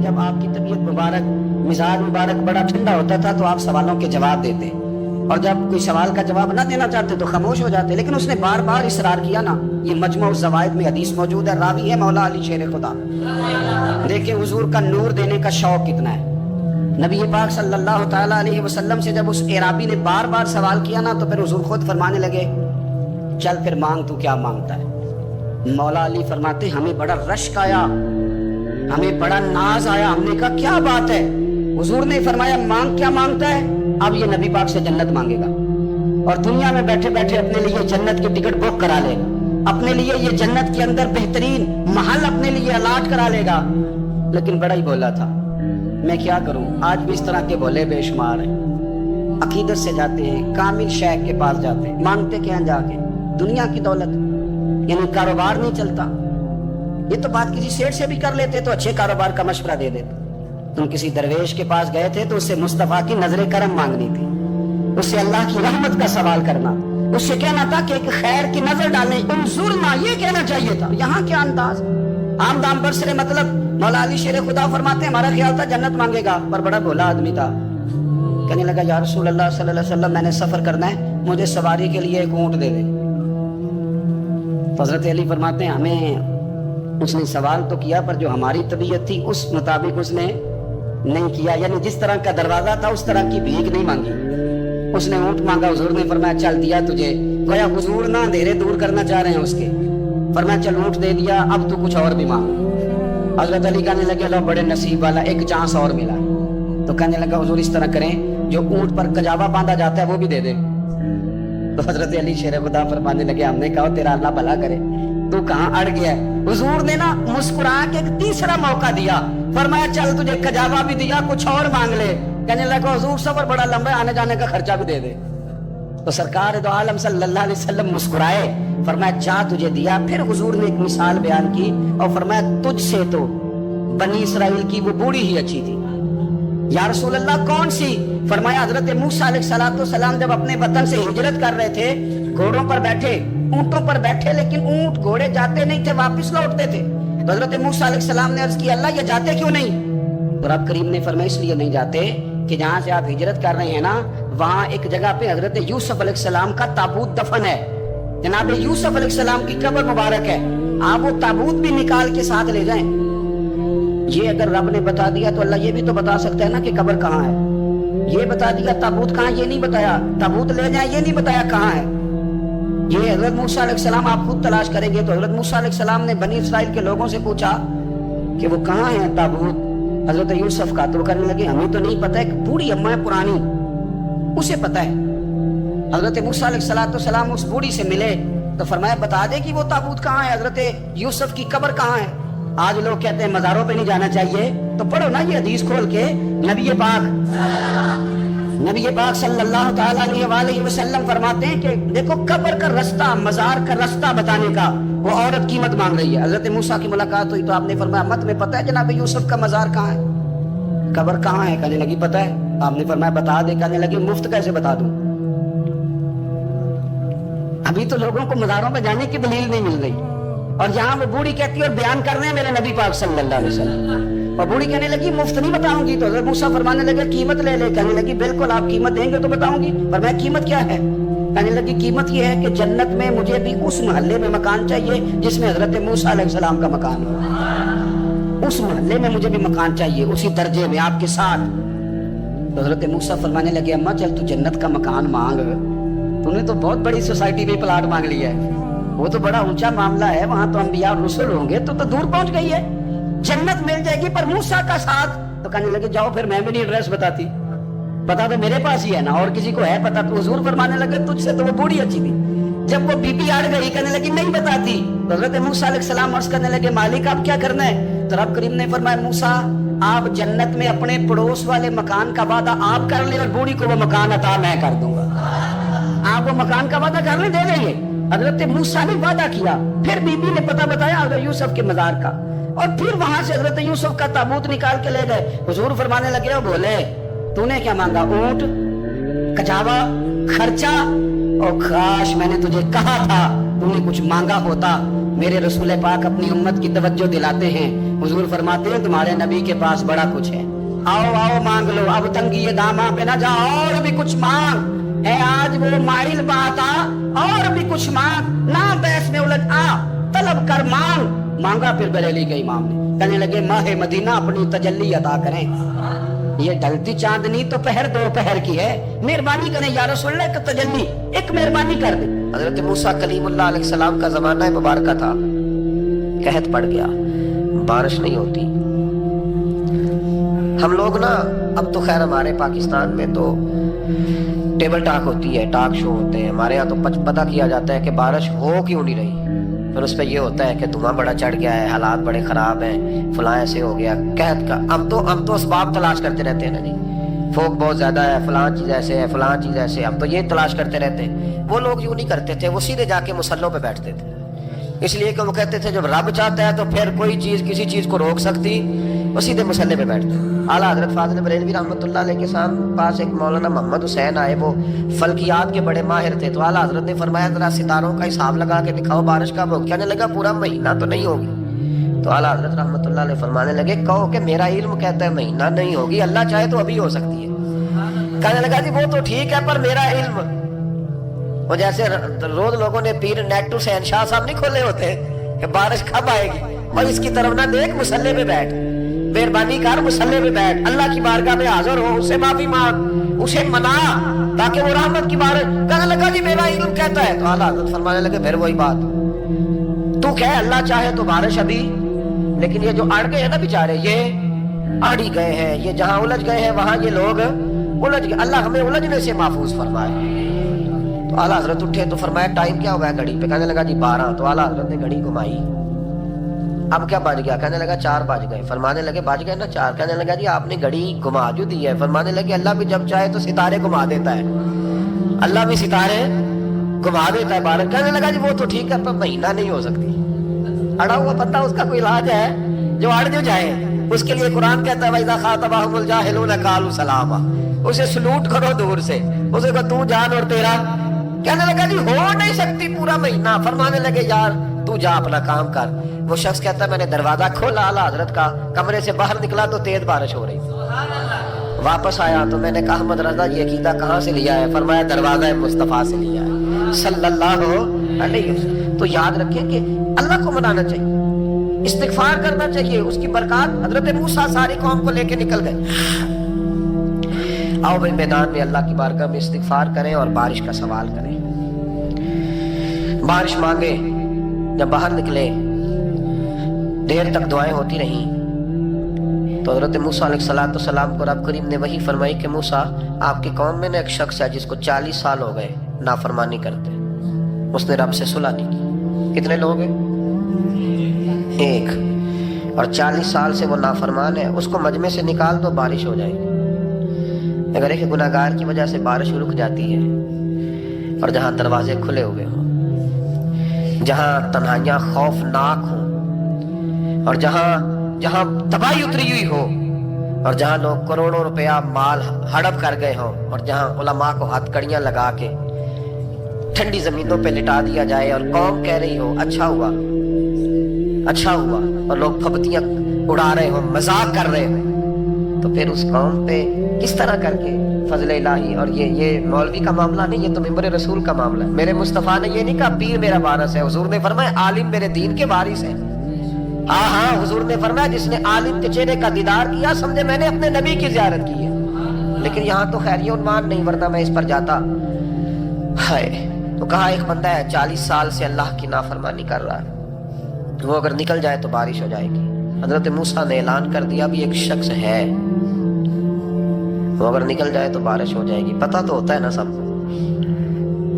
جب آپ کی طبیعت مبارک مزاج مبارک بڑا ٹھنڈا ہوتا تھا تو آپ سوالوں کے جواب دیتے، اور جب کوئی سوال کا جواب نہ دینا چاہتے تو خاموش ہو جاتے. لیکن اس نے بار بار اصرار کیا نا. یہ مجموع الزوائد میں حدیث موجود ہے، راوی ہے مولا علی شیر خدا. دیکھیں حضور کا نور دینے کا شوق کتنا ہے. نبی پاک صلی اللہ تعالیٰ علیہ وسلم سے جب اس اعرابی نے بار بار سوال کیا نا تو پھر حضور خود فرمانے لگے چل پھر مانگ تو کیا مانگتا ہے. مولا علی فرماتے ہمیں بڑا رشک آیا، ہمیں بڑا ناز آیا. ہم نے کہا کیا بات ہے؟ حضور نے فرمایا مانگ کیا مانگتا ہے؟ اب یہ نبی پاک سے جنت مانگے گا، اور دنیا میں بیٹھے بیٹھے اپنے لیے جنت کی ٹکٹ بک کرا لے گا، اپنے لیے یہ جنت کے اندر بہترین محل اپنے لیے الاٹ کرا لے گا. لیکن بڑا ہی بولا تھا. میں کیا کروں، آج بھی اس طرح کے بولے بے شمار ہیں. عقیدت سے جاتے ہیں، کامل شیخ کے پاس جاتے ہیں، مانگتے کیا جا کے؟ دنیا کی دولت، یعنی کاروبار نہیں چلتا. یہ تو بات کسی سیٹ سے بھی کر لیتے تو اچھے کاروبار کا مشورہ دے دیتے. تم کسی درویش کے پاس گئے تھے تو اس سے مصطفیٰ کی نظر کرم مانگنی تھی، اس سے اللہ کی رحمت کا سوال کرنا، اس سے کہنا تھا کہ ایک خیر کی نظر ڈالیں. انظرنا یہ کہنا چاہیے تھا. یہاں کیا انداز، عام دام برسرے مطلب. مولا علی شیر خدا فرماتے ہیں ہمارا خیال تھا جنت مانگے گا، پر بڑا بھولا آدمی تھا. کہنے لگا یا رسول اللہ صلی اللہ علیہ وسلم میں نے سفر کرنا ہے، مجھے سواری کے لیے ایک اونٹ دے دیں. حضرت علی فرماتے ہیں ہمیں اس نے سوال تو کیا پر جو ہماری طبیعت تھی اس مطابق اس نے نہیں کیا، یعنی جس طرح کا دروازہ تھا اس طرح کی بھیک نہیں مانگی. اس نے اونٹ مانگا، حضور نے فرمایا چل دیا تجھے. گویا حضور نہ اندھیرے دور کرنا چاہ رہے ہیں اس کے. فرمایا چل اونٹ دے دیا، اب تو کچھ اور بھی مانگ. حضرت علی کہنے لگے لو بڑے نصیب والا، ایک چانس اور ملا. تو کہنے لگا حضور اس طرح کریں جو اونٹ پر کجاوا باندھا جاتا ہے وہ بھی دے دے. تو حضرت علی شیر خدا فرمانے لگے ہم نے کہا تیرا اللہ بھلا کرے، تو کہاں اڑ گیا. حضور نے نا مسکرا کے ایک تیسرا موقع دیا، فرمایا چل تجھے کجاوا بھی دیا، کچھ اور مانگ لے. کہنے لگا حضور سفر بڑا لمبا ہے، آنے جانے کا خرچہ بھی دے دے. تو سرکار دو عالم صلی اللہ علیہ وسلم مسکرائے، فرمایا جا تجھے دیا. پھر حضور نے ایک مثال بیان کی اور فرمایا تجھ سے تو بنی اسرائیل کی وہ بوڑھی ہی اچھی تھی. یا رسول اللہ کون سی؟ فرمایا حضرت موسیٰ علیہ السلام جب اپنے وطن سے ہجرت کر رہے تھے، گھوڑوں پر بیٹھے، اونٹوں پر بیٹھے، لیکن اونٹ گھوڑے جاتے نہیں تھے، واپس لوٹتے تھے. تو حضرت موسیٰ علیہ السلام نے عرض کی اللہ یہ جاتے کیوں نہیں؟ تو رب کریم نے فرمایا اس لیے نہیں جاتے کہ جہاں سے آپ ہجرت کر رہے ہیں نا وہاں ایک جگہ پہ حضرت یوسف علیہ السلام کا تابوت دفن ہے. جناب یوسف علیہ السلام کی قبر مبارک ہے، آپ وہ تابوت بھی نکال کے ساتھ لے جائیں. یہ اگر رب نے بتا دیا تو اللہ یہ بھی تو بتا سکتا ہے نا کہ قبر کہاں ہے. یہ بتا دیا تابوت کہاں، یہ نہیں بتایا. تابوت لے جائیں یہ نہیں بتایا کہاں ہے. یہ حضرت موسیٰ علیہ السلام آپ خود تلاش کریں گے. تو حضرت موسیٰ علیہ السلام نے بنی اسرائیل کے لوگوں سے پوچھا کہ وہ کہاں ہے تابوت حضرت یوسف کا. تو وہ کہنے لگے ہمیں تو نہیں پتہ، ایک بوڑھی اماں ہے پرانی اسے پتہ ہے. حضرت موسیٰ علیہ السلام اس بوڑھی سے ملے تو فرمایا بتا دے کہ وہ تابوت کہاں ہے، حضرت یوسف کی قبر کہاں ہے. آج لوگ کہتے ہیں مزاروں پہ نہیں جانا چاہیے، تو پڑھو نا یہ حدیث کھول کے. نبی پاک صلی اللہ تعالیٰ علیہ وآلہ وسلم فرماتے ہیں کہ دیکھو قبر کا رستہ، مزار کا رستہ بتانے کا وہ عورت قیمت مانگ رہی ہے. حضرت موسیٰ کی ملاقات ہوئی تو آپ نے فرمایا مت میں پتہ ہے جناب یوسف کا مزار کہاں ہے، قبر کہاں ہے؟ کہنے لگی پتہ ہے. آپ نے فرمایا بتا دے. کہنے لگی مفت کیسے بتا دوں، ابھی تو لوگوں کو مزاروں پہ جانے کی دلیل نہیں مل رہی، اور یہاں وہ بوڑھی کہتی ہے اور بیان کر رہے ہیں میرے نبی پاک صلی اللہ علیہ وسلم. اور بوڑھی کہنے لگی مفت نہیں بتاؤں گی. تو حضرت موسیٰ فرمانے لگے قیمت لے لے. کہنے لگی بالکل آپ قیمت دیں گے تو بتاؤں گی. پر میں قیمت کیا ہے؟ کہنے لگی قیمت یہ ہے کہ جنت میں مجھے بھی اس محلے میں مکان چاہیے جس میں حضرت موسیٰ علیہ السلام کا مکان ہو. اس محلے میں مجھے بھی مکان چاہیے، اسی درجے میں آپ کے ساتھ. تو حضرت موسیٰ فرمانے لگے اماں چل تو جنت کا مکان مانگ، تو نے تو بہت بڑی سوسائٹی میں پلاٹ مانگ لیا ہے، وہ تو بڑا اونچا معاملہ ہے، وہاں تو انبیاء اور رسول ہوں گے، تو دور پہنچ گئی ہے، جنت مل جائے گی پر موسیٰ کا ساتھ. تو کہنے لگے جاؤ پھر میں بھی نہیں ایڈریس بتاتی، پتا تو میرے پاس ہی ہے نا، اور کسی کو ہے پتا. تو حضور فرمانے لگے تجھ سے تو وہ بوڑھی اچھی تھی. جب وہ بی بی اڑ گئی کہنے لگی نہیں بتاتی. تو حضرت موسیٰ علیہ السلام عرض کرنے لگے مالک آپ کیا کرنا ہے؟ تو رب کریم نے فرمایا موسیٰ آپ جنت میں اپنے پڑوس والے مکان کا وعدہ آپ کر لیں اور بوڑھی کو وہ مکان عطا میں کر دوں گا. آپ وہ مکان کا وعدہ کر لیں دے دیں گے. حضرت موسیٰ نے وعدہ کیا، پھر بی بی نے پتہ بتایا حضرت یوسف کے مزار کا، اور پھر وہاں سے حضرت یوسف کا تابوت نکال کے لے گئے. حضور فرمانے لگے بولے تو نے کیا مانگا؟ اونٹ، کچاوا، خرچہ. اور کاش میں نے تجھے کہا تھا، تم نے کچھ مانگا ہوتا मेरे रसूल पाक अपनी उम्मत की तवज्जो दिलाते हैं। हुजूर फरमाते हैं तुम्हारे नबी के पास बड़ा कुछ है, आओ आओ मांग लो, अब तंगी दामा पे ना जाओ, और भी कुछ मांग है। आज वो माहिल बात आ, और भी कुछ मांग, ना बहस में उलझ आ, तलब कर मांग। मांगा फिर बरेली के इमाम ने, कहने लगे माहे मदीना अपनी तजल्ली अता करें। ये ढलती चांदनी तो पहर दोपहर की है, मेहरबानी करें या रसूल एक तजल्ली, एक मेहरबानी कर दे। हजरत मूसा कलीमुल्लाह अलैहिस्सलाम का जमाना मुबारक था, कहत पड़ गया, बारिश नहीं होती। हम लोग ना, अब तो खैर हमारे पाकिस्तान में तो टेबल टॉक होती है, टॉक शो होते हैं, हमारे यहाँ तो पता किया जाता है कि बारिश हो क्यों नहीं रही। फिर उस पर यह होता है कि धुआं बड़ा चढ़ गया है, हालात बड़े खराब हैं, फलां ऐसे हो गया, कहत का। हम तो असबाब तलाश करते रहते हैं ना जी, फोक बहुत ज्यादा है, फलां चीज ऐसे है, फलां चीज ऐसे, हम तो ये तलाश करते रहते हैं। वो लोग यूं नहीं करते थे, वो सीधे जाके मुसल्लों पे बैठते थे, इसलिए कि वो कहते थे जब रब चाहता है तो फिर कोई चीज किसी चीज को रोक सकती, वो सीधे मुसल्ले पे बैठते। आला हजरत फाजिल बरेलवी रहमतुल्लाह अलैह के पास एक मौलाना मोहम्मद हुसैन आए, वो फल्कियात के बड़े माहिर थे। तो आला हजरत ने फरमाया जरा सितारों का हिसाब लगा के दिखाओ, बारिश कब होगी? कहने लगा पूरा महीना तो नहीं होगी। तो आला हजरत रहमतुल्लाह अलैह फरमाने लगे, कहो कि मेरा इल्म कहता है महीना नहीं होगी, अल्लाह चाहे तो अभी हो सकती है। कहने लगा जी वो तो ठीक है, पर मेरा इल्म, वो जैसे रोज लोगों ने पीर नेटू शहनशाह साहब नहीं खोले होते कि बारिश कब आएगी, और इसकी तरफ ना देख, मुसल्ले पे बैठ, मेहरबानी कर, मुसल्ले पे बैठ, अल्लाह की बारगाह में हाजिर हो, उससे माफी मांग, उसे मना, ताकि वो रहमत की बारिश। कहने लगा जी मेरा इल्म कहता है। तो आला हज़रत फरमाने लगे फिर वही बात, तू कह अल्लाह चाहे तो बारिश अभी, लेकिन ये जो अड़ गए हैं ना बेचारे, ये अड़ ही गए हैं, ये जहां उलझ गए हैं वहां ये लोग उलझ गए, अल्लाह हमें उलझने से महफूज फरमाए। तो आला हजरत उठे तो फरमाया टाइम क्या हुआ है घड़ी पे? कहने लगा जी 12। तो आला हजरत ने घड़ी घुमाई, अब क्या बज गया? कहने लगा 4 बज गए। फरमाने लगे बज गए ना 4? कहने लगा जी आपने घड़ी घुमा जो दी है। फरमाने लगे अल्लाह भी जब चाहे तो सितारे घुमा देता है, अल्लाह भी सितारे घुमा देता है बारिश। कहने लगा जी वो तो ठीक है, पर महीना नहीं हो सकती। अड़ा हुआ बंदा, उसका कोई इलाज है? जो अड़ जो जाए उसके लिए कुरान कहता है वैज़ा ख़ातबहुमुल जाहिलून क़ालू सलामा, उसे सलूट करो दूर से, उसे कहो तू जान और तेरा। कहने लगा जी हो नहीं सकती पूरा महीना। फरमाने लगे यार तू जा अपना काम कर। वो शख्स कहता है मैंने दरवाजा खोला आला हजरत का, कमरे से बाहर निकला तो तेज बारिश हो रही। वापस आया तो मैंने कहा अहमद रजा ये अकीदा कहाँ से लिया है? फरमाया दरवाजा मुस्तफा से लिया है सल्लल्लाहु अलैहि वसल्लम। तो याद रखें कि अल्लाह को मनाना चाहिए, इस्तिगफार करना चाहिए, उसकी बरकत। हजरत मूसा सारी कौम को लेके निकल गए। आओ भाई मैदान में अल्लाह की बारगाह में इस्तिगफार करें और बारिश का सवाल करें, बारिश मांगे। जब बाहर निकले देर तक दुआएं होती रहीं तो हजरत मूसा अलैहिस्सलाम को रब करीम ने वही फरमाई कि मूसा आपकी कौम में ना एक शख्स है जिसको 40 साल हो गए नाफरमानी करते, उसने रब से सुलह नहीं की। कितने लोग हैं? एक। और 40 साल से वो नाफरमान है, उसको मजमे से निकाल दो बारिश हो जाएगी। अगर एक गुनाहगार की वजह से बारिश रुक जाती है और जहां दरवाजे खुले हुए हों, जहां तन्हाइयां खौफनाक हो, और जहां तबाही उतरी हुई हो, और जहां लोग करोड़ों रुपया माल हड़प कर गए हों, और जहां उलमा को हथकड़ियां लगा के ठंडी जमीनों पे लिटा दिया जाए और कौम कह रही हो अच्छा हुआ अच्छा हुआ, और लोग फबतियां उड़ा रहे हो, मजाक कर रहे हो, तो फिर उस कौम पे किस तरह करके फजल इलाही। और ये मौलवी का मामला नहीं, ये तो मिंबर रसूल का मामला है। मेरे मुस्तफा ने ये नहीं कहा पीर मेरा वारिस है, हुजूर ने फरमाया आलिम मेरे दीन के वारिस है। हाँ हाँ, हुजूर ने फरमाया जिसने आलिम के चेहरे का दीदार किया समझे मैंने अपने नबी की जियारत की है। लेकिन यहाँ तो खैर ये उन्मान नहीं, वरना मैं इस पर जाता है। तो कहा एक बंदा है 40 साल से अल्लाह की नाफरमानी कर रहा है, वो अगर निकल जाए तो बारिश हो जाएगी। हजरत मूसा ने ऐलान कर दिया भी एक शख्स है, वो अगर निकल जाए तो बारिश हो जाएगी। पता तो होता है ना सबको,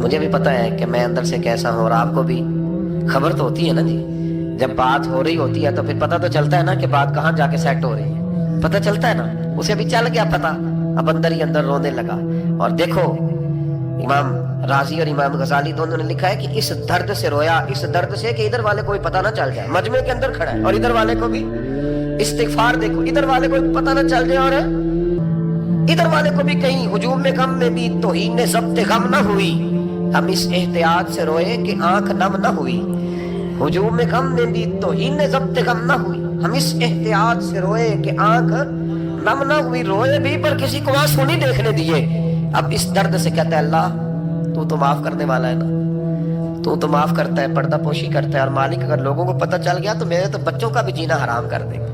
मुझे भी पता है कि मैं अंदर से कैसा हूँ, और आपको भी खबर तो होती है ना जी। जब बात हो रही होती है तो फिर पता तो चलता है ना कि बात कहाँ जाके सेट हो रही है, पता चलता है ना। उसे भी चल गया पता, अब अंदर ही अंदर रोने लगा। और देखो इमाम राजी और इमाम गजाली दोनों ने लिखा है कि इस दर्द से रोया, इस दर्द से कि इधर वाले को भी पता ना चल जाए, मजमे के अंदर खड़ा है और इधर वाले को भी इस्तिगफार, देखो इधर वाले को पता ना चल जाए और इधर वाले को भी कहीं हुजूम में गम में भी तौहीन ने ज़ब्त गम न हुई। हम इस एहतियात से रोए कि आंख नम न हुई। ہجوم میں غم نے دی توہین ضبط غم نہ ہوئی. ہم اس احتیاط سے روئے کہ آنکھ نم نہ ہوئی. روئے بھی پر کسی کو آنسو نہیں دیکھنے دیے. اب اس درد سے کہتا ہے اللہ تو معاف کرنے والا ہے نا, تو معاف کرتا ہے, پردہ پوشی کرتا ہے. اور مالک اگر لوگوں کو پتہ چل گیا تو میرے تو بچوں کا بھی جینا حرام کر دے گا.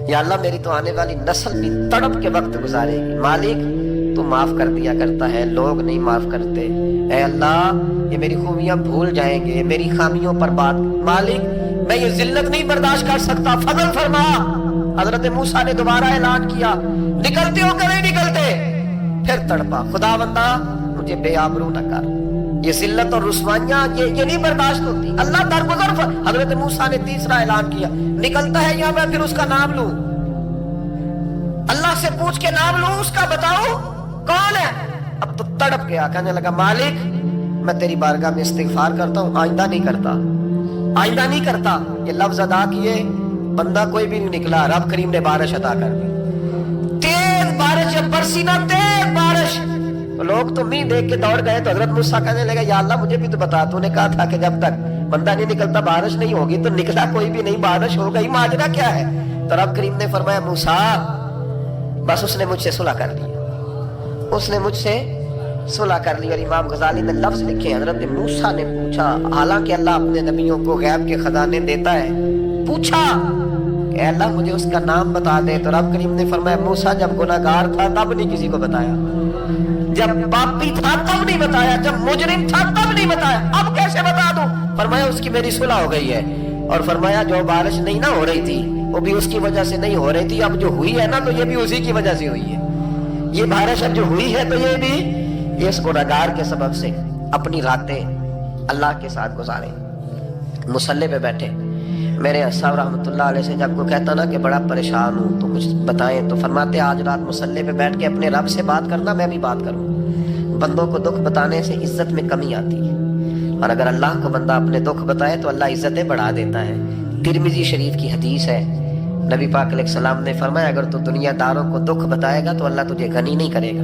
یا اللہ میری تو آنے والی نسل بھی تڑپ کے وقت گزارے گی. مالک تو معاف کر دیا کرتا ہے, لوگ نہیں معاف کرتے. اے اللہ یہ میری خوبیاں بھول جائیں گے, میری خامیوں پر بات. مالک میں یہ ذلت نہیں برداشت کر سکتا, فضل فرما. حضرت موسیٰ نے دوبارہ اعلان کیا, نکلتے ہو کہ نہیں نکلتے؟ پھر تڑپا, خدا بندہ مجھے بے آبرو نہ کر. یہ ذلت اور رسوائیاں یہ نہیں برداشت ہوتی. اللہ درگزر. حضرت موسیٰ نے تیسرا اعلان کیا, نکلتا ہے یا میں پھر اس کا نام لوں؟ اللہ سے پوچھ کے نام لوں اس کا, بتاؤ کون ہے؟ اب تو تڑپ گیا, کہنے لگا مالک میں تیری بارگاہ میں استغفار کرتا ہوں, آئندہ نہیں کرتا, آئندہ نہیں کرتا. یہ لفظ ادا کیے, بندہ کوئی بھی نہیں نکلا. رب کریم نے بارش عطا کر دی, تیز بارش, جب برسی نا تیز بارش. لوگ تو نہیں دیکھ کے دوڑ گئے. تو حضرت موسیٰ کہنے لگا یا اللہ مجھے بھی تو بتا, تو نے کہا تھا کہ جب تک بندہ نہیں نکلتا بارش نہیں ہوگی. تو نکلا کوئی بھی نہیں, بارش ہو گئی, ماجرا کیا ہے؟ تو رب کریم نے فرمایا موسیٰ بس اس نے مجھ سے صلح کر لی, اس نے مجھ سے صلح کر لی. اور امام غزالی نے لفظ لکھے, حضرت موسیٰ نے پوچھا, حالانکہ اللہ اپنے نبیوں کو غیب کے خزانے دیتا ہے, پوچھا کہ اے اللہ مجھے اس کا نام بتا دے. تو رب کریم نے فرمایا موسیٰ جب گناہگار تھا تب نہیں کسی کو بتایا, جب پاپی تھا تب نہیں بتایا, جب مجرم تھا تب نہیں بتایا, اب کیسے بتا دوں؟ فرمایا اس کی میری صلح ہو گئی ہے. اور فرمایا جو بارش نہیں نہ ہو رہی تھی وہ بھی اس کی وجہ سے نہیں ہو رہی تھی, اب جو ہوئی ہے نا تو یہ بھی اسی کی وجہ سے ہوئی ہے. یہ بارش اب جو ہوئی ہے تو یہ بھی اس گناہگار کے سبب سے. اپنی راتیں اللہ کے ساتھ گزارے, مصلی پہ بیٹھے. میرے صاحب رحمۃ اللہ علیہ سے جب کوئی کہتا نا کہ بڑا پریشان ہوں تو کچھ بتائیں, تو فرماتے آج رات مصلی پہ بیٹھ کے اپنے رب سے بات کرنا, میں بھی بات کروں. بندوں کو دکھ بتانے سے عزت میں کمی آتی ہے, اور اگر اللہ کو بندہ اپنے دکھ بتائے تو اللہ عزتیں بڑھا دیتا ہے. ترمذی شریف کی حدیث ہے, نبی پاک علیہ السلام نے فرمایا اگر تو دنیا داروں کو دکھ بتائے گا تو اللہ تجھے غنی نہیں کرے گا,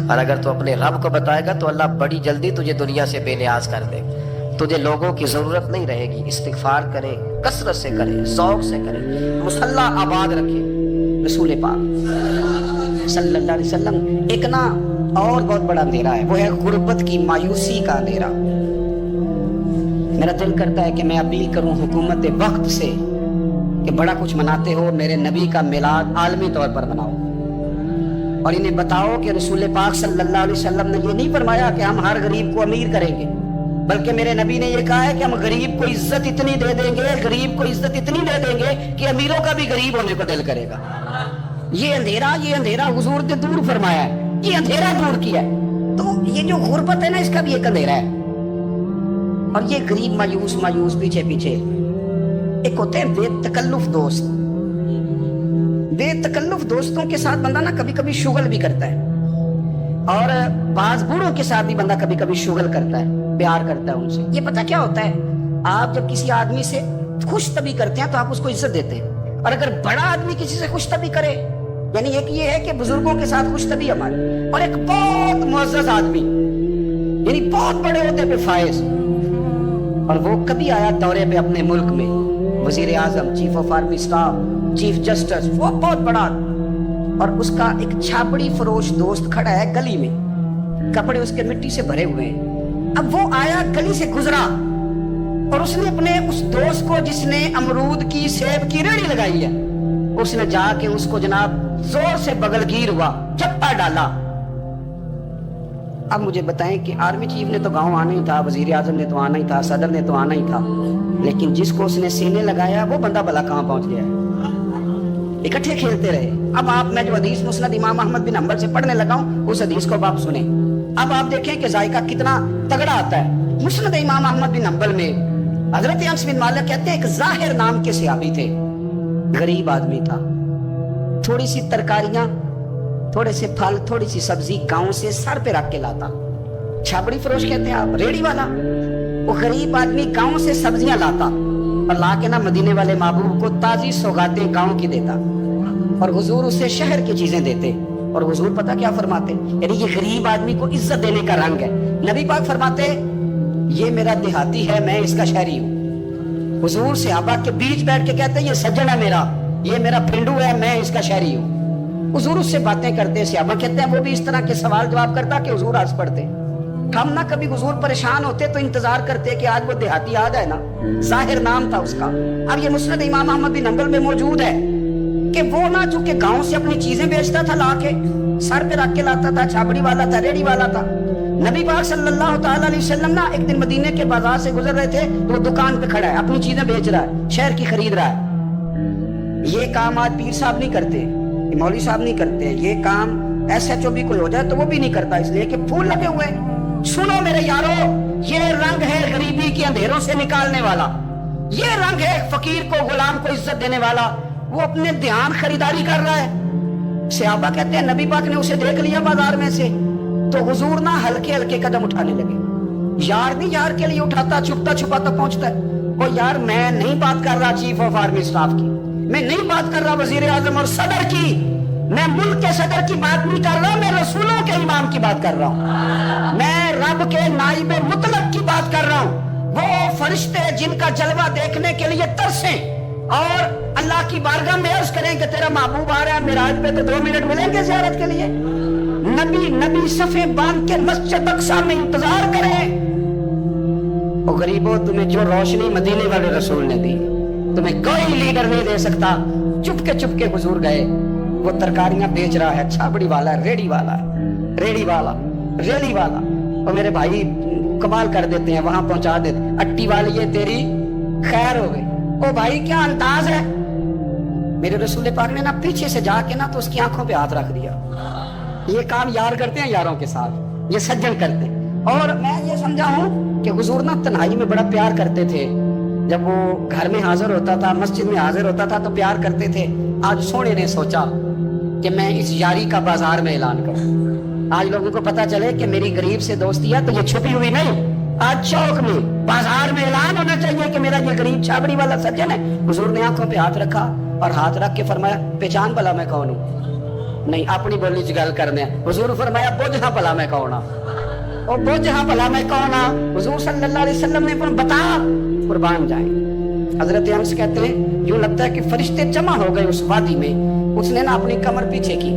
اور اگر تو اپنے رب کو بتائے گا تو اللہ بڑی جلدی تجھے دنیا سے بے نیاز کر دے گا. تجھے لوگوں کی ضرورت نہیں رہے گی. استغفار کریں, کثرت سے کریں, ذوق سے کریں, مصلی آباد رکھیں. رسول پاک صلی اللہ علیہ وسلم ایک نا اور بہت بڑا اندھیرا ہے, وہ ہے غربت کی مایوسی کا اندھیرا. میرا دل کرتا ہے کہ میں اپیل کروں حکومت وقت سے کہ بڑا کچھ مناتے ہو, میرے نبی کا میلاد عالمی طور پر مناؤ, اور انہیں بتاؤ کہ رسول پاک صلی اللہ علیہ وسلم نے یہ نہیں فرمایا کہ ہم ہر غریب کو امیر کریں گے, بلکہ میرے نبی نے یہ کہا ہے کہ ہم غریب کو عزت اتنی دے دیں گے, غریب کو عزت اتنی دے دیں گے کہ امیروں کا بھی غریب ہونے کو دل کرے گا. یہ اندھیرا حضور نے دور فرمایا ہے, یہ اندھیرا دور کیا ہے. تو یہ جو غربت ہے نا اس کا بھی ایک اندھیرا ہے. اور یہ غریب مایوس پیچھے ایک ہوتے ہیں بے تکلف دوست. بے تکلف دوستوں کے ساتھ بندہ نا کبھی کبھی شغل بھی کرتا ہے, اور بعض بوڑھوں کے ساتھ بھی بندہ کبھی کبھی شغل کرتا ہے, پیار کرتا ہے ان سے. یہ پتہ کیا ہوتا ہے, آپ جب کسی آدمی سے خوش طبی کرتے ہیں تو آپ اس کو عزت دیتے ہیں, اور اگر بڑا آدمی کسی سے خوش طبی کرے, یعنی ایک یہ ہے کہ بزرگوں کے ساتھ خوش طبی ہماری, اور ایک بہت معزز آدمی یعنی بہت بڑے عہدے پہ فائز, اور وہ کبھی آیا دورے پہ اپنے ملک میں, وزیر اعظم, chief of army staff, chief justice, وہ بہت بڑا, اور اس کا ایک چھاپڑی فروش دوست کھڑا ہے گلی میں, کپڑے اس کے مٹی سے بھرے ہوئے ہیں. اب وہ آیا گلی سے گزرا, اور اس نے اپنے اس دوست کو جس نے امرود کی سیب کی ریڑھی لگائی ہے, اس نے جا کے اس کو جناب زور سے بغل گیر ہوا, چپا ڈالا. اب مجھے بتائیں کہ آرمی چیف نے تو گاؤں آنا ہی تھا, وزیر اعظم نے تو آنا ہی تھا, صدر نے تو آنا ہی تھا, لیکن جس کو اس نے سینے لگایا وہ بندہ بھلا کہاں پہنچ گیا ہے. اکٹھے کھیلتے رہے. اب آپ میں جو حدیث مسند امام احمد بن حنبل سے پڑھنے لگا ہوں اس حدیث کو آپ سنیں. اب آپ دیکھیں کہ ذائقہ کتنا تگڑا آتا ہے. مسند امام احمد بن حنبل میں حضرت انس بن مالک کہتے ہیں ایک ظاہر نام کے صحابی تھے, غریب آدمی تھا, تھوڑی سی ترکاریاں, تھوڑے سے پھل, تھوڑی سی سبزی گاؤں سے سر پہ رکھ کے لاتا. چھاپڑی فروش کہتے ہیں آپ, ریڑھی والا. وہ غریب آدمی گاؤں سے سبزیاں لاتا اور لا کے نا مدینے والے محبوب کو تازی سوغاتیں گاؤں کی دیتا, اور حضور اسے شہر کی چیزیں دیتے. اور حضور پتہ کیا فرماتے, یعنی یہ غریب آدمی کو عزت دینے کا رنگ ہے. نبی پاک فرماتے یہ میرا دیہاتی ہے, میں اس کا شہری ہوں. हुजूर सहाबा के बीच बैठ के कहते हैं ये सज्जन है मेरा, ये मेरा पिंडू है, मैं इसका शहरी हूँ। हुजूर उससे बातें करते, सहाबा कहते हैं वो भी इस तरह के सवाल जवाब करता कि हुजूर हंस पड़ते। हम ना कभी हुजूर परेशान होते तो इंतजार करते कि आज वो देहाती आ जाए ना, जाहिर नाम था उसका। अब ये मुस्नद इमाम अहमद बिन हंबल में मौजूद है कि वो ना चूंकि गांव से अपनी चीजें बेचता था, लाके सर पे रख के लाता था, छाबड़ी वाला था, रेडी वाला था। नबी पाक सल्लल्लाहु ताला अलैहि वसल्लम ना एक दिन मदीने के बाजार से गुजर रहे थे, तो वो दुकान पे खड़ा है, अपनी चीजें बेच रहा है, शहर की खरीद रहा है। ये काम आज पीर साहब नहीं करते, मौलवी साहब नहीं करते, ये काम SHO भी कोई हो जाए तो वो भी नहीं करता, इसलिए कि फूल लगे हुए। सुनो मेरे यारो, ये रंग है गरीबी के अंधेरों से निकालने वाला, ये रंग है फकीर को, गुलाम को इज्जत देने वाला। वो अपने ध्यान खरीदारी कर रहा है। सहाबा कहते हैं नबी पाक ने उसे देख लिया बाजार में से, तो हुजूर ना हल्के हल्के कदम उठाने लगे। यार नहीं यार के लिए उठाता, छुपता छुपाता पहुंचता है। ओ यार, मैं नहीं बात कर रहा चीफ ऑफ आर्मी स्टाफ की, मैं नहीं बात कर रहा वजीर आजम और सदर की, मैं मुल्क के सदर की बात नहीं कर रहा, मैं रसूलों के इमाम की बात कर रहा हूँ, मैं रब के नाइब मुतलक की बात कर रहा हूँ। वो फरिश्ते जिनका जलवा देखने के लिए तरसे और अल्लाह की बारगाह में अर्ज करें कि तेरा महबूब आ रहा है मिराज पे, तो 2 मिनट मिलेंगे ज़ियारत के लिए। नबी सफे बांध के मस्जिद अक्सा में इंतजार करें। ओ गरीबों, तुम्हें जो रोशनी मदीने वाले रसूल ने दी, तुम्हें कोई लीडर नहीं दे सकता। चुपके हुजूर गए, वो तरकारियां बेच रहा है, छाबड़ी वाला, रेड़ी वाला, रेड़ी वाला, रेड़ी वाला। और मेरे भाई कमाल कर देते हैं, वहां पहुंचा देते, अट्टी वाली ये तेरी खैर हो गई। ओ भाई क्या अंदाज है। मेरे रसूल पाक ने ना पीछे से जाके ना तो उसकी आंखों पे हाथ रख दिया। ये काम यार करते हैं यारों के साथ, ये सज्जन करते हैं। और मैं ये समझा हूं कि हुजूर ना तन्हाई में बड़ा प्यार करते थे। जब वो घर में हाजिर होता था, मस्जिद में हाजिर होता था तो प्यार करते थे। आज सोने ने सोचा कि मैं इस यारी का बाजार में ऐलान करूं। आज लोगों को पता चले कि मेरी गरीब से दोस्ती है, तो ये छुपी हुई नहीं, आज चौक में बाजार में ऐलान होना चाहिए कि मेरा ये गरीब छाबड़ी वाला सज्जन है। हुजूर ने आंखों पे हाथ रखा और हाथ रख के फरमाया, पहचान भला मैं कौन हूं? नहीं, अपनी बोली च गल करने। हुजूर फरमाया, बुझ हाँ भला मैं कौन हाँ, और बुझ हाँ भला मैं कौन हाँ। हुजूर सल्लल्लाहु अलैहि वसल्लम ने बता, कुर्बान जाए। हजरत अनस कहते हैं यूं लगता है कि फरिश्ते जमा हो गए उस वादी में। उसने ना अपनी कमर पीछे की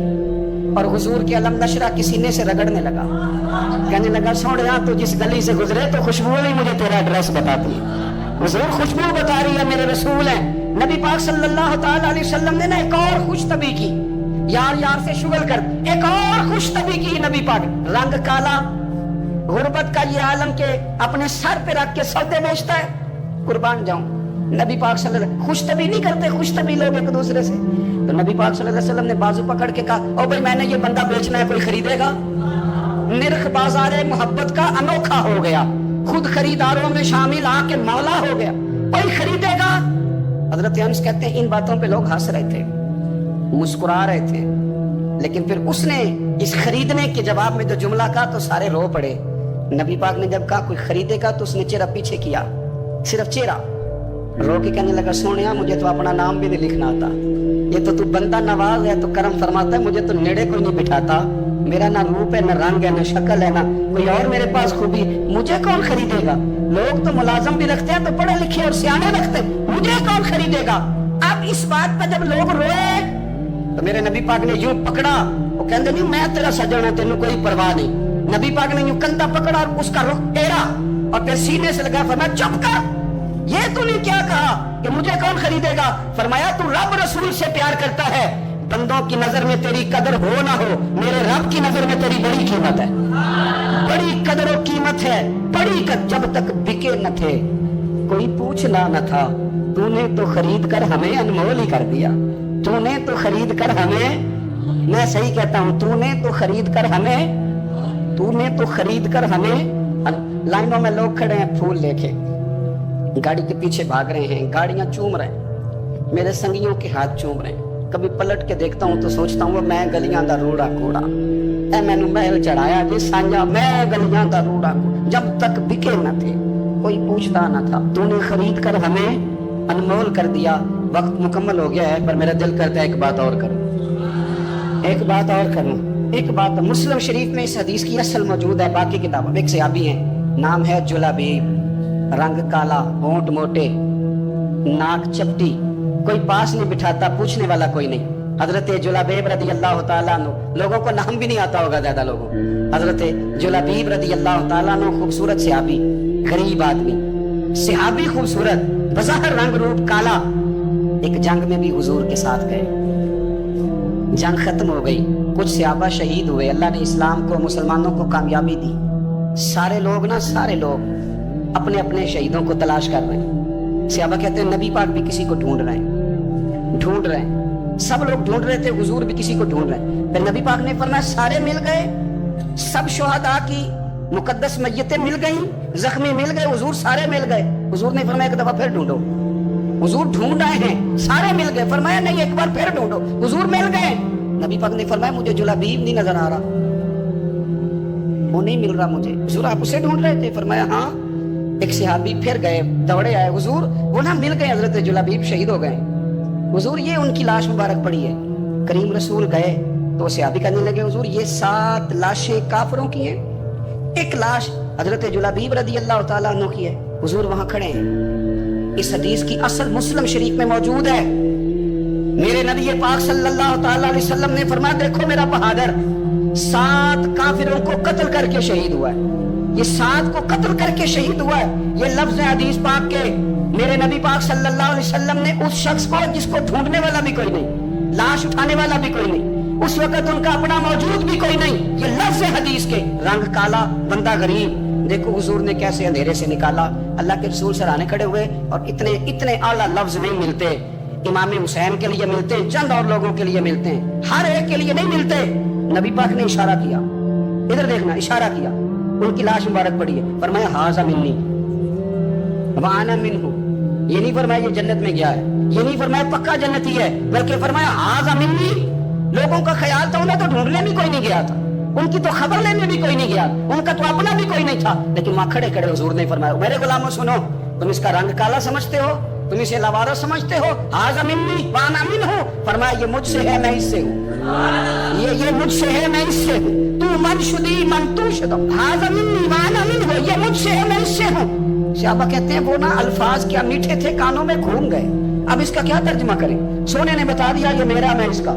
और हुजूर के अलम नशरा के सीने से रगड़ने लगा, कहने लगा, सोनिया तो जिस गली से गुजरे तो खुशबू ही मुझे तेरा एड्रेस बताती है। हुजूर खुशबू बता रही है, मेरे रसूल हैं। नबी पाक सल्लल्लाहु ताला अलैहि वसल्लम ने ना एक और खुशतबी की, यार यार से शुगल कर, एक और खुशतबी की नबी पाक। रंग काला, गुर्बत का ये आलम के अपने सर पे रख के सौदे बेचता है, कुर्बान जाऊं। नबी पाक सल्लल्लाहु अलैहि वसल्लम खुशतबी नहीं करते, खुशतबी लोग एक दूसरे से। तो नबी पाक सल्लल्लाहु अलैहि वसल्लम ने बाजू पकड़ के कहा, ओ भाई मैंने ये बंदा बेचना है, कोई खरीदेगा? निर्ख बाजार मोहब्बत का अनोखा हो गया, खुद खरीदारों में शामिल आके मौला हो गया, कोई खरीदेगा? हजरत अनस कहते हैं इन बातों पे लोग हंस रहे थे, मुस्कुरा रहे थे, लेकिन फिर उसने इस खरीदने के जवाब में जो जुमला कहा तो सारे रो पड़े। नबी पाक ने जब कहा कोई खरीदेगा तो उसने चेहरा पीछे किया, सिर्फ चेहरा, रो के कहने लगा, सोनिया मुझे तो अपना नाम भी नहीं लिखना आता, ये तो तू बंदा नवाज है, तो करम फरमाता है, मुझे तो नेड़े कोई नहीं बिठाता, मेरा ना रूप है, ना रंग है, ना शक्ल है, ना कोई और मेरे पास खूबी, मुझे कौन खरीदेगा? लोग तो मुलाजम भी रखते हैं, तो पढ़े लिखे और सियाने रखते, मुझे कौन खरीदेगा? अब इस बात पर जब लोग रोए तो मेरे नबी पाक ने यूं पकड़ा, वो कहते नहीं मैं तेरा सज्जन है, तेनू कोई परवाह नहीं। नबी पाक ने यूं कंधा पकड़ा और उसका रुख टेढ़ा और फिर सीने से लगा, फरमाया चुप कर, ये तूने क्या कहा कि मुझे कौन खरीदेगा? फरमाया तू रब रसूल से प्यार करता है, बंदों की नजर में तेरी कदर हो ना हो, मेरे रब की नजर में तेरी बड़ी कीमत है, बड़ी कदर और कीमत है, बड़ी जब तक बिके न थे कोई पूछना न था, तूने तो खरीद कर हमें अनमोल ही कर दिया, तूने तो खरीद कर हमें, मैं सही कहता हूं, तूने तो खरीद कर हमें, तूने तो खरीद कर हमें। लाइनों में लोग खड़े हैं फूल लेके, गाड़ी के पीछे भाग रहे हैं, गाड़ियां चूम रहे हैं, मेरे संगियों के हाथ चूम रहे हैं। कभी पलट के देखता हूं तो सोचता हूं मैं गलियां दा रूड़ा कूड़ा, ऐ मैनू महल चढ़ाया जी साझा, मैं गलियां दा रूड़ा कूड़ा, जब तक बिके न थे कोई पूछता न था, तूने खरीद कर हमें अनमोल कर दिया। वक्त मुकम्मल हो गया है, पर मेरा दिल करता है एक बात और करूं, एक बात और करूं, एक बात। मुस्लिम शरीफ में इस हदीस की असल मौजूद है, बाकी किताबों में। एक सहाबी है, नाम है जुलाबीब, रंग काला, होंठ मोटे, नाक चपटी, कोई पास नहीं बिठाता, पूछने वाला कोई नहीं। हजरत जुलैबीब रदी अल्लाह तआला अन्हु, लोगों को नाम भी नहीं आता होगा ज्यादा लोगों को। हजरत जुलैबीब रदी अल्लाह तआला अन्हु खूबसूरत सहाबी, गरीब आदमी, सहाबी खूबसूरत, बज़ाहिर रंग रूप काला। एक जंग में भी हुजूर के साथ गए, जंग खत्म हो गई, कुछ सहाबा शहीद हुए, अल्लाह ने इस्लाम को, मुसलमानों को कामयाबी दी। सारे लोग अपने अपने शहीदों को तलाश कर रहे हैं। सहाबा कहते हैं नबी पाक भी किसी को ढूंढ रहे हैं, सब लोग ढूंढ रहे थे, हुजूर भी किसी को ढूंढ रहे हैं। फिर नबी पाक ने फरमाया सारे मिल गए, सब शुहदा की मुकद्दस मैयतें मिल गई, जख्मी मिल गए, हुजूर सारे मिल गए। हुजूर ने फरमाया एक दफा फिर ढूंढो। हुजूर ढूंढ रहे हैं, सारे मिल गए। फरमाया नहीं, एक बार फिर ढूंढो। हुजूर मिल गए। नबी पाक ने फरमाया मुझे जुलैबीब नहीं नजर आ रहा, वो नहीं मिल रहा मुझे। हुजूर आप उसे ढूंढ रहे थे? फरमाया हाँ। एक सहाबी फिर गए, दौड़े आए, हुजूर वो ना मिल गए, हजरत जुलैबीब शहीद हो गए। हुजूर ये उनकी लाश मुबारक पड़ी है। करीम रसूल गए तो सहाबी कहने लगे हुजूर ये 7 लाशें काफिरों की हैं, एक लाश हजरत जुलैबीब रदी अल्लाह तआला अन्हु की है। हुजूर वहां खड़े हैं। इस हदीस की असल मुस्लिम शरीफ में मौजूद है। मेरे नबी पाक सल्लल्लाहु तआला अलैहि वसल्लम ने फरमाया देखो मेरा बहादुर 7 काफिरों को कत्ल करके शहीद हुआ है। ये 7 को कत्ल करके शहीद हुआ है। ये लफ्ज है हदीस पाक के। मेरे नबी पाक सल्लल्लाहु अलैहि वसल्लम ने उस शख्स को, जिसको ढूंढने वाला भी कोई नहीं, लाश उठाने वाला भी कोई नहीं, उस वक्त उनका अपना मौजूद भी कोई नहीं, ये लफ्ज है हदीस के। रंग काला, बंदा गरीब, देखो हुजूर ने कैसे अंधेरे से निकाला। अल्लाह के रसूल सराहने खड़े हुए और इतने आला लफ्ज नहीं मिलते। इमाम हुसैन के लिए मिलते हैं, चंद और लोगों के लिए मिलते हैं, हर एक के लिए नहीं मिलते। नबी पाक ने इशारा किया, इधर देखना, इशारा किया, उनकी लाश मुबारक पड़ी है। फरमाया हाज़ा मिन्नी व अना मिन्हु। ये नहीं फरमाया ये जन्नत में गया है, ये नहीं फरमाया पक्का जन्नती है, बल्कि फरमाया हाज़ा मिन्नी। लोगों का ख्याल था उन्हें तो ढूंढने भी कोई नहीं गया था, उनकी तो खबर लेने भी कोई नहीं गया, उनका तो अपना भी कोई नहीं था। लेकिन वहां खड़े खड़े हुजूर ने फरमाया मेरे गुलामों सुनो, तुम इसका रंग काला समझते हो, तुम इसे लवारा समझते हो, हाज़ा मिन्नी व अना मिन्हु। फरमाया ये मुझसे है, मैं इससे हूँ, ये मुझसे है, मैं इससे हूँ। तू मन शुदी मन तू शुदा, हाज़ा मिन्नी व अना मिन्हु, ये मुझसे है, मैं इससे हूँ। सहाबा कहते हैं वो ना अल्फाज क्या मीठे थे, कानों में घूम गए, अब इसका क्या तर्जुमा करें। सोने ने बता दिया ये मेरा, मैं इसका,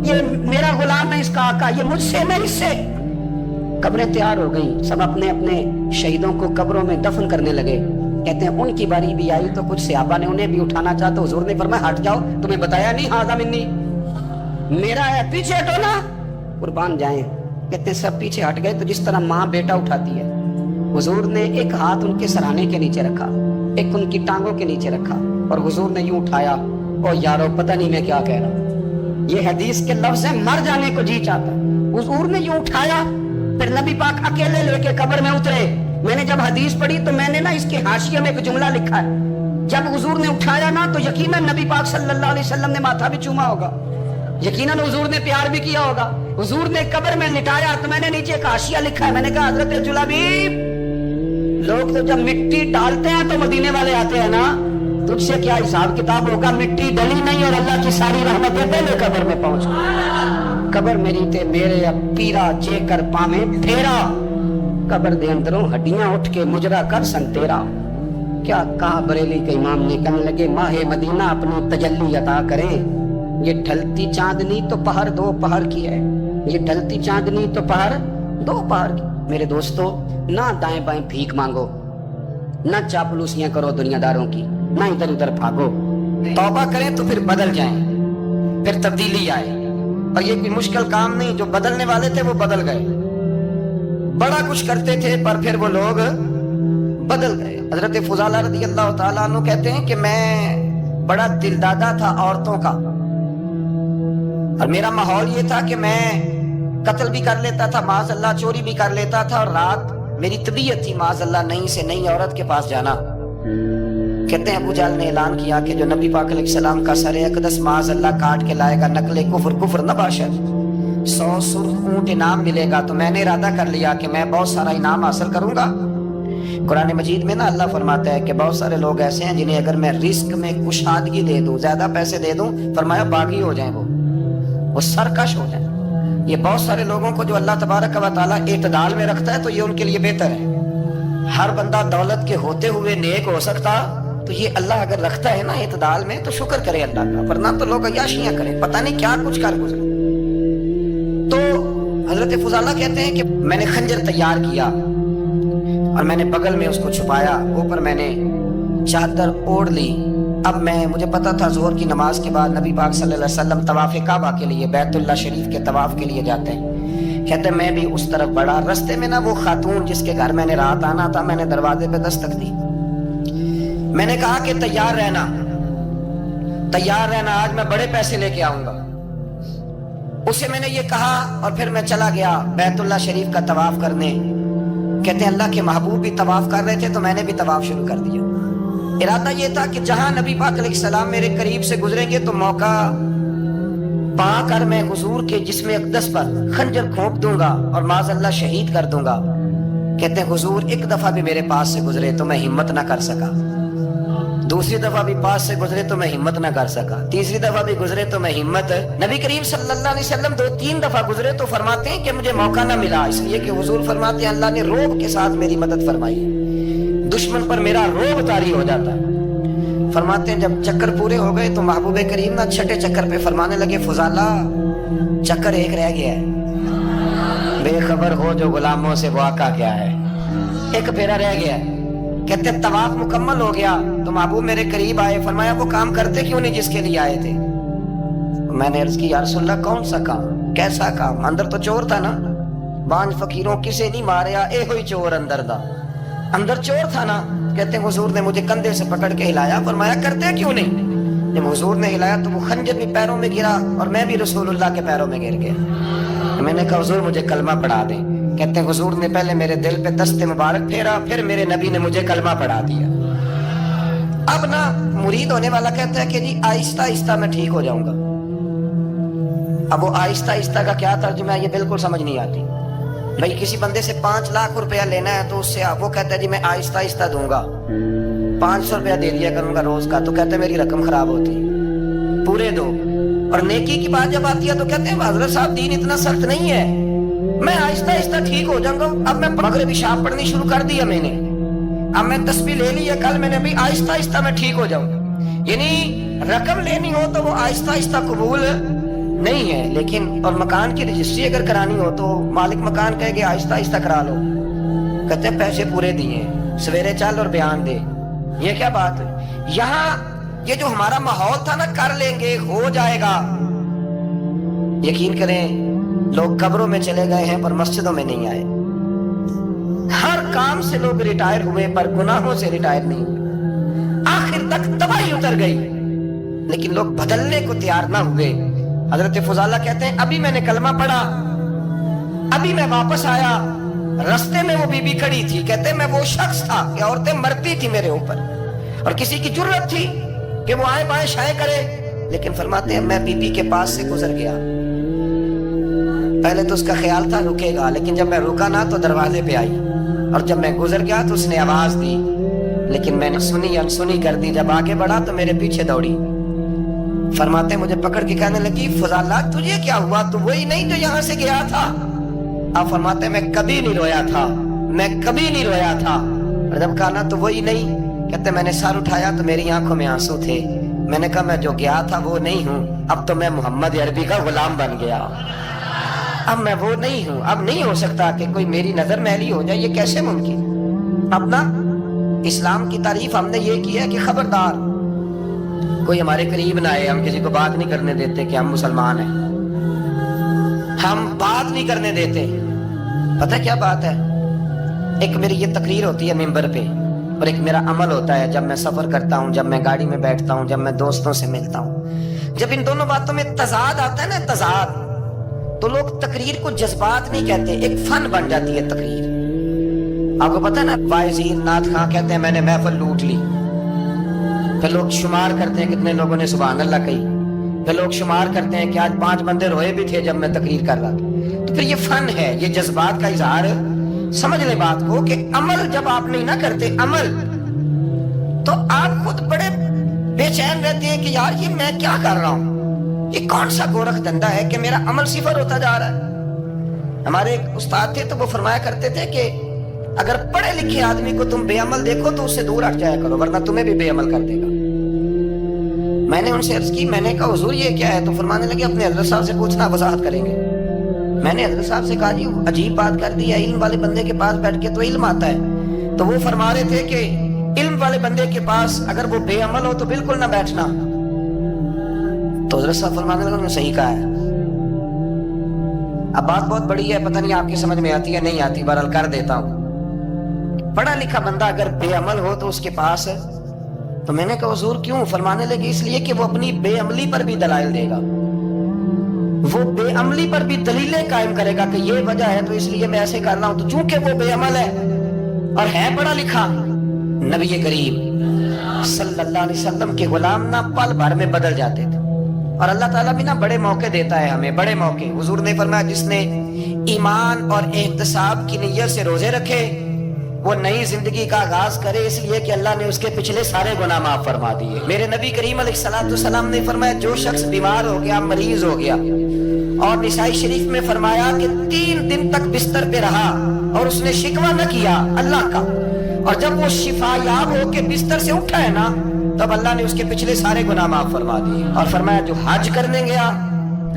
ये मेरा गुलाम, मैं इसका आका, ये मुझसे, मैं इससे। कब्रें तैयार हो गई, सब अपने अपने शहीदों को कब्रों में दफन करने लगे। कहते हैं उनकी बारी भी आई तो कुछ सहाबा ने उन्हें भी उठाना चाहा तो हुजूर ने फरमाया हट जाओ, तुम्हें बताया नहीं हाज़ा मिन्नी मेरा है, पीछे हटो ना, कुर्बान जाएं। कहते हैं सब पीछे हट गए। तो जिस तरह माँ बेटा उठाती है, हुजूर ने एक हाथ उनके सराहने के नीचे रखा, एक उनकी टांगों के नीचे रखा और हुजूर ने यूं उठाया। ओ यारो पता नहीं मैं क्या कह रहा हूं, ये हदीस के लफ्ज है, मर जाने को जी चाहता। हुजूर ने यूं उठाया, फिर नबी पाक अकेले लेके कब्र में उतरे। मैंने जब हदीस पढ़ी तो मैंने ना इसके हाशिये में एक जुमला लिखा है, जब हुजूर ने उठाया ना तो यकीनन नबी पाक सल्लल्लाहु अलैहि वसल्लम ने माथा भी चूमा होगा, यकीनन हुजूर ने प्यार भी किया होगा। हुजूर ने कब्र में लिटाया तो मैंने नीचे एक हाशिया लिखा है, मैंने कहा हजरत जुलैबीब लोग तो जब मिट्टी डालते हैं तो मदीने वाले आते हैं ना, तुझसे क्या हिसाब किताब होगा। मिट्टी डली नहीं और अल्लाह की सारी रहमतें पहले कब्र में पहुंच गई। कब्र मेरी ते मेरे अब पीरा जेकर पावे फेरा, कब्र दे अंदरों हड्डियां उठ के मुजरा कर संतेरा। क्या कहा बरेली के इमाम ने, कहने लगे माहे मदीना अपनी तजल्ली अता करें। ये ढलती चांदनी तो पहर 2 पहर की है, ये ढलती चांदनी तो पहर 2 पहर की। मेरे दोस्तों ना दाएं बाएं भीख मांगो, ना चापलूसियां करो दुनियादारों की, ना इधर उधर भागो। तौबा करें तो फिर बदल जाएं, फिर तब्दीली आए। और ये कोई मुश्किल काम नहीं, जो बदलने वाले थे वो बदल गए। बड़ा कुछ करते थे पर फिर वो लोग बदल गए। हजरत फुजाला रज़ी अल्लाह तआला अन्हु कहते हैं कि मैं बड़ा दिलदादा था औरतों का, और मेरा माहौल ये था कि मैं कत्ल भी कर लेता था, माज़अल्लाह चोरी भी कर लेता था, और रात मेरी तबीयत थी माज़अल्लाह नई से नई औरत के पास जाना। कहते हैं अबू जहल ने ऐलान किया कि जो नबी पाक अलैहिस्सलाम का सर अक़दस माज़अल्लाह काट के लाएगा, नकले कुफ्र न बाशर, 100 सुर्ख ऊंट इनाम मिलेगा। तो मैंने इरादा कर लिया कि मैं बहुत सारा इनाम हासिल करूंगा। कुरान मजीद में ना अल्लाह फरमाता है कि बहुत सारे लोग ऐसे हैं जिन्हें अगर मैं रिस्क में कुशादगी दे दूं, ज्यादा पैसे दे दूं, फरमाया बागी हो जाए, वो सरकश हो जाए। ये बहुत सारे लोगों को जो अल्लाह तबारक व तआला इत्दाल में रखता है तो ये उनके लिए बेहतर है। हर बंदा दौलत के होते हुए नेक हो सकता تو یہ اللہ اگر رکھتا ہے نا اعتدال میں تو شکر کرے اللہ کا، ورنہ تو لوگ عیاشیاں کریں، پتہ نہیں کیا کچھ کر گزرے۔ تو حضرت فضالہ کہتے ہیں کہ میں نے خنجر تیار کیا اور میں نے بغل میں اس کو چھپایا، اوپر میں نے چادر اوڑھ لی۔ اب مجھے پتا تھا ظہر کی نماز کے بعد نبی پاک صلی اللہ علیہ وسلم طواف کعبہ کے لیے، بیت اللہ شریف کے طواف کے لیے جاتے ہیں۔ کہتے ہیں میں بھی اس طرف بڑھا، رستے میں نا وہ خاتون جس کے گھر میں نے رات آنا تھا، میں نے دروازے پہ دستک دی، میں نے کہا کہ تیار رہنا، تیار رہنا، آج میں بڑے پیسے لے کے آؤں گا۔ اسے میں نے یہ کہا اور پھر میں چلا گیا بیت اللہ شریف کا طواف کرنے۔ کہتے ہیں اللہ کے محبوب بھی طواف کر رہے تھے تو میں نے بھی طواف شروع کر دیا۔ ارادہ یہ تھا کہ جہاں نبی پاک علیہ السلام میرے قریب سے گزریں گے تو موقع پا کر میں حضور کے جسم اقدس پر خنجر کھونپ دوں گا اور معاذ اللہ شہید کر دوں گا۔ کہتے ہیں حضور ایک دفعہ بھی میرے پاس سے گزرے تو میں ہمت نہ کر سکا، دوسری دفعہ بھی پاس سے گزرے تو میں ہمت نہ کر سکا، تیسری دفعہ بھی گزرے تو میں ہمت، نبی کریم صلی اللہ علیہ وسلم 2-3 دفعہ گزرے تو فرماتے ہیں کہ مجھے موقع نہ ملا، اس لیے کہ حضور فرماتے ہیں اللہ نے روب کے ساتھ میری مدد فرمائی، دشمن پر میرا روب طاری ہو جاتا ہے۔ فرماتے ہیں جب چکر پورے ہو گئے تو محبوب کریم نہ چھٹے چکر پہ فرمانے لگے فضالہ چکر ایک رہ گیا ہے، بے خبر ہو جو غلاموں سے وہ آقا کیا ہے، ایک پھیرا رہ گیا ہے۔ کہتے طواف مکمل ہو گیا تو محبوب میرے قریب آئے، فرمایا وہ کام کرتے کیوں نہیں جس کے لیے آئے تھے؟ میں نے عرض کی یا رسول اللہ کون سا کام، کیسا کام؟ اندر تو چور تھا نا، بانج فقیروں کسے نہیں ماریا، اے ہوئی چور اندر دا، اندر چور تھا نا۔ کہتے ہیں حضور نے مجھے کندھے سے پکڑ کے ہلایا، فرمایا کرتے کیوں نہیں؟ جب حضور نے ہلایا تو وہ خنجر بھی پیروں میں گرا اور میں بھی رسول اللہ کے پیروں میں گر گیا۔ میں نے کہا حضور مجھے کلمہ پڑھا دیں۔ کہتے ہیں حضور نے پہلے میرے دل پہ دست مبارک پھیرا، پھر میرے نبی نے مجھے کلمہ پڑھا دیا۔ اب نا مرید ہونے والا کہتا ہے کہ جی آہستہ آہستہ میں ٹھیک ہو جاؤں گا۔ اب وہ آہستہ آہستہ کا کیا ترجمہ ہے یہ بالکل سمجھ نہیں آتی۔ بھائی کسی بندے سے 5 لاکھ روپیہ لینا ہے تو اس سے وہ کہتا ہے جی میں آہستہ آہستہ دوں گا، 500 روپیہ دے دیا کروں گا روز کا، تو کہتے ہیں میری رقم خراب ہوتی ہے، پورے دو۔ اور نیکی کی بات جب آتی ہے تو کہتے ہیں حضرت صاحب دین اتنا سخت نہیں ہے، میں آہستہ آہستہ ٹھیک ہو جاؤں گا۔ اب میں مغربی شام پڑھنی شروع کر دیا میں نے، اب میں تسبیح لے لی ہے کل میں نے بھی، آہستہ آہستہ میں ٹھیک ہو جاؤں گا۔ یعنی رقم لینی ہو تو وہ آہستہ آہستہ قبول نہیں ہے، لیکن اور مکان کی رجسٹری اگر کرانی ہو تو مالک مکان کہے گے آہستہ آہستہ کرا لو، کہتے ہیں پیسے پورے دیے، سویرے چل اور بیان دے۔ یہ کیا بات ہے؟ یہاں یہ جو ہمارا ماحول تھا نا کر لیں گے ہو جائے گا، یقین کریں لوگ قبروں میں چلے گئے ہیں پر مسجدوں میں نہیں آئے، ہر کام سے لوگ ریٹائر ہوئے پر گناہوں سے ریٹائر نہیں ہوئے، آخر تک تباہی اتر گئی لیکن لوگ بدلنے کو تیار نہ ہوئے۔ حضرت فضالہ کہتے ہیں ابھی میں نے کلمہ پڑھا، ابھی میں واپس آیا، رستے میں وہ بی بی کھڑی تھی، کہتے ہیں میں وہ شخص تھا کہ عورتیں مرتی تھی میرے اوپر اور کسی کی جرت تھی کہ وہ آئے بائیں شائیں کرے، لیکن فرماتے ہیں میں بی بی کے پاس سے گزر گیا، پہلے تو اس کا خیال تھا رکے گا، لیکن جب میں رکا نہ تو دروازے پہ آئی، اور جب میں گزر گیا تو اس نے آواز دی، لیکن میں نے سنی انسنی کر دی، جب آگے بڑھا تو میرے پیچھے دوڑی۔ فرماتے مجھے پکڑ کے کہنے لگی فضالہ تجھے کیا ہوا، تو وہی نہیں جو یہاں سے گیا تھا؟ آپ فرماتے میں کبھی نہیں رویا تھا، میں کبھی نہیں رویا تھا، اور جب کہا نا تو وہی نہیں، کہتے میں نے سر اٹھایا تو میری آنکھوں میں آنسو تھے، میں نے کہا میں جو گیا تھا وہ نہیں ہوں، اب تو میں محمد عربی کا غلام بن گیا، اب میں وہ نہیں ہوں، اب نہیں ہو سکتا کہ کوئی میری نظر میلی ہو جائے، یہ کیسے ممکن؟ اب نا اسلام کی تعریف ہم نے یہ کی ہے کہ خبردار کوئی ہمارے قریب نہ آئے، ہم کسی کو بات نہیں کرنے دیتے کہ ہم مسلمان ہیں، ہم بات نہیں کرنے دیتے۔ پتہ کیا بات ہے، ایک میری یہ تقریر ہوتی ہے ممبر پہ اور ایک میرا عمل ہوتا ہے جب میں سفر کرتا ہوں، جب میں گاڑی میں بیٹھتا ہوں، جب میں دوستوں سے ملتا ہوں، جب ان دونوں باتوں میں تضاد آتا ہے نا، تضاد، تو لوگ تقریر کو جذبات نہیں کہتے، ایک فن بن جاتی ہے تقریر۔ آپ کو پتہ ہے نا واعظین نعت خواں کہتے ہیں میں نے محفل لوٹ لی، پھر لوگ شمار کرتے ہیں کتنے لوگوں نے سبحان اللہ کہی، پھر لوگ شمار کرتے ہیں کہ آج 5 بندے روئے بھی تھے جب میں تقریر کر رہا تھا، تو پھر یہ فن ہے، یہ جذبات کا اظہار۔ سمجھ لیں بات کو کہ عمل جب آپ نہیں نہ کرتے عمل، تو آپ خود بڑے بے چین رہتے ہیں کہ یار یہ میں کیا کر رہا ہوں، یہ کون سا گورکھ دھندا ہے کہ میرا عمل صفر ہوتا جا رہا ہے۔ ہمارے ایک استاد تھے تو وہ فرمایا کرتے تھے کہ अगर पढ़े लिखे आदमी को तुम बेअमल देखो तो उससे दूर हट जाया करो, वरना तुम्हें भी बेअमल कर देगा। मैंने उनसे अर्ज की, मैंने कहा हुजूर ये क्या है? तो फरमाने लगे अपने हज़रत साहब से पूछना, वजाहत करेंगे। मैंने हज़रत साहब से कहा जी अजीब बात कर दी है, इल्म वाले बंदे के पास बैठ के तो इल्म आता है। तो वो फरमा रहे थे कि इल्म वाले बंदे के पास अगर वो बेअमल हो तो बिल्कुल ना बैठना। तो हज़रत साहब फरमाने लगे उन्होंने सही कहा है। अब बात बहुत बड़ी है, पता नहीं आपकी समझ में आती है नहीं आती, बहरहाल कर देता हूं। पढ़ा लिखा बंदा अगर बेअमल हो तो उसके पास, तो मैंने कहा हुजूर क्यों? फरमाने लगे इसलिए कि वो अपनी बेअमली पर भी दलाइल देगा, वो बेअमली पर भी दलीलें कायम करेगा कि ये वजह है तो इसलिए मैं ऐसे कर रहा हूं। तो चूंकि वो बेअमल है और है पढ़ा लिखा, नबी करीम सल्लल्लाहु अलैहि वसल्लम के गुलाम ना पल भर में बदल जाते थे। और अल्लाह ताला भी ना बड़े मौके देता है हमें, बड़े मौके। हुजूर ने फरमाया जिसने ईमान और एहतसाब की नियत से रोजे रखे वो नई जिंदगी का आगाज करे, इसलिए कि अल्लाह ने उसके पिछले सारे गुनाह माफ फरमा दिए। मेरे नबी करीम अलैहिस्सलाम ने फरमाया जो शख्स बीमार हो गया, मरीज हो गया, और निसाई शरीफ में फरमाया कि 3 दिन तक बिस्तर पे रहा और उसने शिकवा न किया अल्लाह का, और जब वो शिफायाब होके बिस्तर से उठा है ना, तब अल्लाह ने उसके पिछले सारे गुनाह माफ फरमा दिए। और फरमाया जो हज करने गया,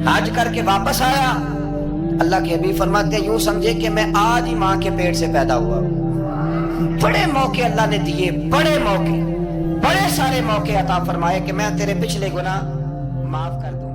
हज करके वापस आया, अल्लाह के हबीब फरमाते हैं यूं समझे कि मैं आज ही मां के पेट से पैदा हुआ। बड़े मौके अल्लाह ने दिए, बड़े मौके, बड़े सारे मौके अता फरमाए कि मैं तेरे पिछले गुनाह माफ कर दूं।